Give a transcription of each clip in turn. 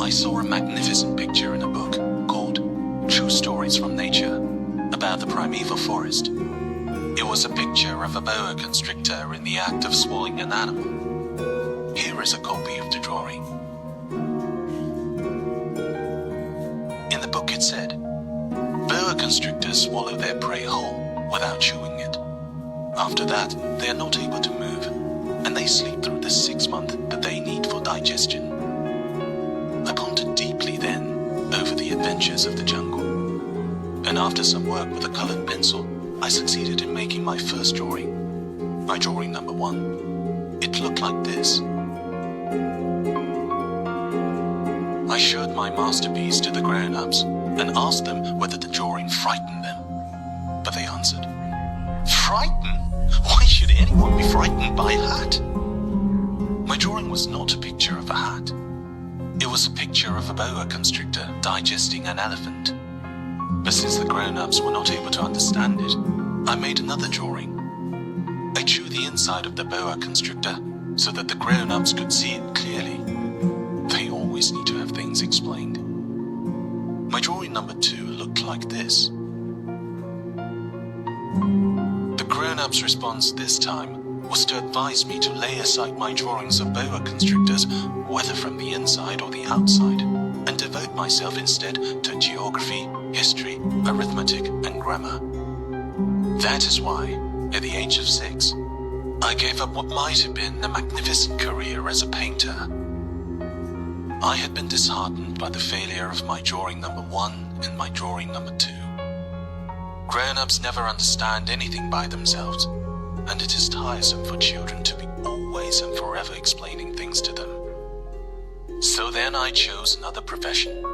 I saw a magnificent picture in a book called True Stories from Nature about the primeval forest. It was a picture of a boa constrictor in the act of swallowing an animal. Here is a copy of the drawing. In the book it said, boa constrictors swallow their prey whole without chewing it. After that, they are not able to move, and they sleep through the 6 months that they need for digestion. I pondered deeply then over the adventures of the jungle, and after some work with a colored pencil, I succeeded in making my first drawing. My drawing number 1. It looked like this. I showed my masterpiece to the grown-ups and asked them whether the drawing frightened them. But they answered, "Frightened? Why should anyone be frightened by a hat?" My drawing was not a picture of a hat. It was a picture of a boa constrictor digesting an elephant. But since the grown-ups were not able to understand it, I made another drawing. I drew the inside of the boa constrictor so that the grown-ups could see it clearly. They always need to have things explained. My drawing number 2 looked like this. The grown-ups' response this time was to advise me to lay aside my drawings of boa constrictors, whether from the inside or the outside, and devote myself instead to geography, history, arithmetic, and grammar. That is why, at the age of 6, I gave up what might have been a magnificent career as a painter. I had been disheartened by the failure of my drawing number 1 and my drawing number 2. Grown-ups never understand anything by themselves, and it is tiresome for children to be always and forever explaining things to them. So then I chose another profession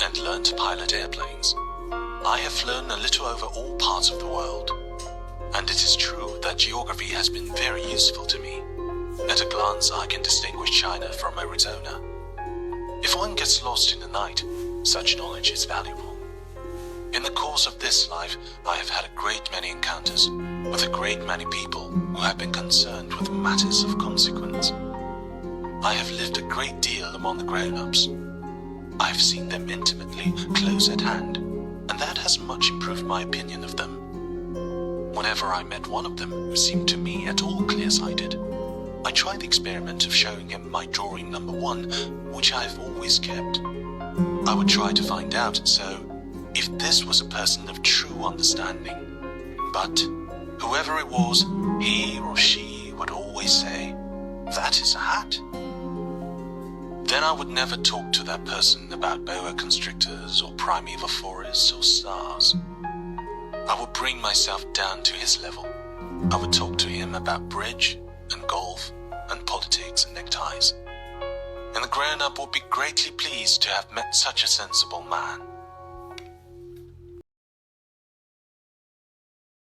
and learned to pilot airplanes. I have flown a little over all parts of the world, and it is true that geography has been very useful to me. At a glance, I can distinguish China from Arizona. If one gets lost in the night, such knowledge is valuable. In the course of this life, I have had a great many encounters with a great many people who have been concerned with matters of consequence. I have lived a great deal among the grown-ups. I have seen them intimately, close at hand, and that has much improved my opinion of them. Whenever I met one of them who seemed to me at all clear-sighted, I tried the experiment of showing him my drawing number 1, which I have always kept. I would try to find out, if this was a person of true understanding. But whoever it was, he or she would always say, "That is a hat." Then I would never talk to that person about boa constrictors or primeval forests or stars. I would bring myself down to his level. I would talk to him about bridge and golf and politics and neckties. And the grown-up would be greatly pleased to have met such a sensible man.